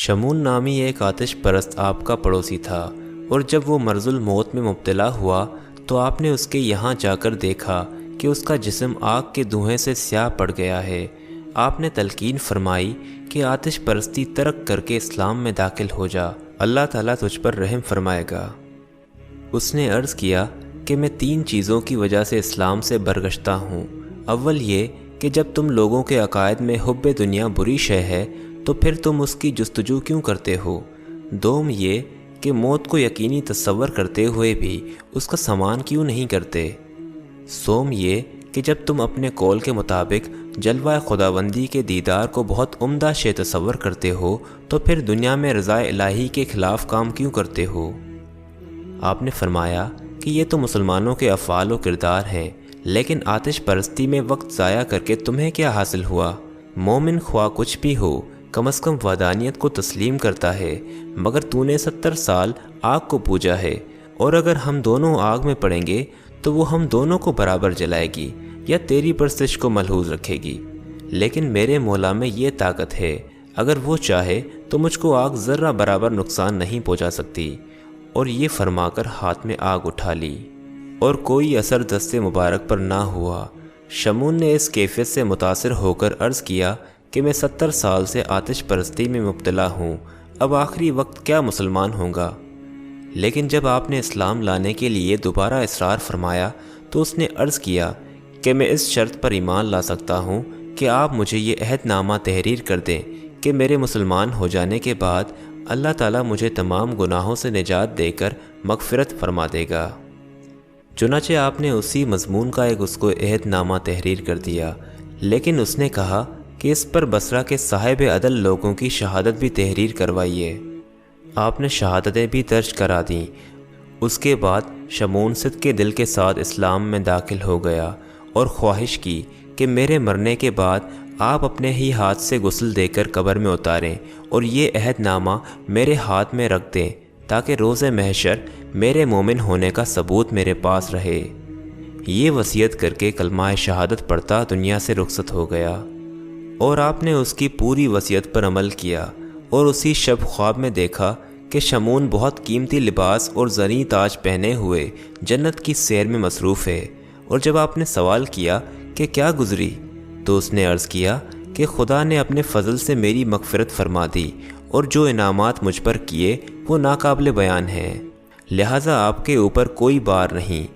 شمون نامی ایک آتش پرست آپ کا پڑوسی تھا، اور جب وہ مرض الموت میں مبتلا ہوا تو آپ نے اس کے یہاں جا کر دیکھا کہ اس کا جسم آگ کے دھوئیں سے سیاہ پڑ گیا ہے۔ آپ نے تلقین فرمائی کہ آتش پرستی ترک کر کے اسلام میں داخل ہو جا، اللہ تعالیٰ تجھ پر رحم فرمائے گا۔ اس نے عرض کیا کہ میں 3 چیزوں کی وجہ سے اسلام سے برگشتہ ہوں۔ اول یہ کہ جب تم لوگوں کے عقائد میں حب دنیا بری شے ہے تو پھر تم اس کی جستجو کیوں کرتے ہو؟ دوم یہ کہ موت کو یقینی تصور کرتے ہوئے بھی اس کا سامان کیوں نہیں کرتے؟ سوم یہ کہ جب تم اپنے قول کے مطابق جلوہ خداوندی کے دیدار کو بہت عمدہ شے تصور کرتے ہو تو پھر دنیا میں رضا الہی کے خلاف کام کیوں کرتے ہو؟ آپ نے فرمایا کہ یہ تو مسلمانوں کے افعال و کردار ہیں، لیکن آتش پرستی میں وقت ضائع کر کے تمہیں کیا حاصل ہوا؟ مومن خواہ کچھ بھی ہو کم از کم وحدانیت کو تسلیم کرتا ہے، مگر تو نے 70 سال آگ کو پوجا ہے، اور اگر ہم دونوں آگ میں پڑیں گے تو وہ ہم دونوں کو برابر جلائے گی یا تیری پرستش کو ملحوظ رکھے گی۔ لیکن میرے مولا میں یہ طاقت ہے، اگر وہ چاہے تو مجھ کو آگ ذرہ برابر نقصان نہیں پہنچا سکتی۔ اور یہ فرما کر ہاتھ میں آگ اٹھا لی، اور کوئی اثر دست مبارک پر نہ ہوا۔ شمون نے اس کیفیت سے متاثر ہو کر عرض کیا کہ میں 70 سال سے آتش پرستی میں مبتلا ہوں، اب آخری وقت کیا مسلمان ہوں گا؟ لیکن جب آپ نے اسلام لانے کے لیے دوبارہ اصرار فرمایا تو اس نے عرض کیا کہ میں اس شرط پر ایمان لا سکتا ہوں کہ آپ مجھے یہ عہد نامہ تحریر کر دیں کہ میرے مسلمان ہو جانے کے بعد اللہ تعالیٰ مجھے تمام گناہوں سے نجات دے کر مغفرت فرما دے گا۔ چنانچہ آپ نے اسی مضمون کا ایک اس کو عہد نامہ تحریر کر دیا، لیکن اس نے کہا کہ اس پر بصرہ کے صاحب عدل لوگوں کی شہادت بھی تحریر کروائیے۔ آپ نے شہادتیں بھی درج کرا دیں۔ اس کے بعد شمون صدق کے دل کے ساتھ اسلام میں داخل ہو گیا اور خواہش کی کہ میرے مرنے کے بعد آپ اپنے ہی ہاتھ سے غسل دے کر قبر میں اتاریں اور یہ عہد نامہ میرے ہاتھ میں رکھ دیں تاکہ روز محشر میرے مومن ہونے کا ثبوت میرے پاس رہے۔ یہ وصیت کر کے کلمہ شہادت پڑھتا دنیا سے رخصت ہو گیا، اور آپ نے اس کی پوری وصیت پر عمل کیا، اور اسی شب خواب میں دیکھا کہ شمون بہت قیمتی لباس اور زریں تاج پہنے ہوئے جنت کی سیر میں مصروف ہے۔ اور جب آپ نے سوال کیا کہ کیا گزری تو اس نے عرض کیا کہ خدا نے اپنے فضل سے میری مغفرت فرما دی، اور جو انعامات مجھ پر کیے وہ ناقابل بیان ہیں، لہٰذا آپ کے اوپر کوئی بار نہیں،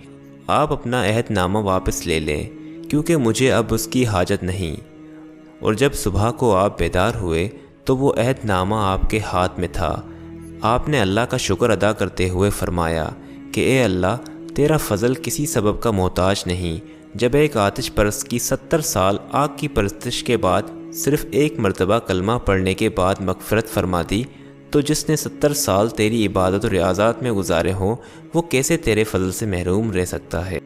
آپ اپنا عہد نامہ واپس لے لیں کیونکہ مجھے اب اس کی حاجت نہیں۔ اور جب صبح کو آپ بیدار ہوئے تو وہ عہد نامہ آپ کے ہاتھ میں تھا۔ آپ نے اللہ کا شکر ادا کرتے ہوئے فرمایا کہ اے اللہ، تیرا فضل کسی سبب کا محتاج نہیں۔ جب ایک آتش پرست کی 70 سال آگ کی پرستش کے بعد صرف ایک مرتبہ کلمہ پڑھنے کے بعد مغفرت فرما دی، تو جس نے 70 سال تیری عبادت و ریاضات میں گزارے ہوں وہ کیسے تیرے فضل سے محروم رہ سکتا ہے؟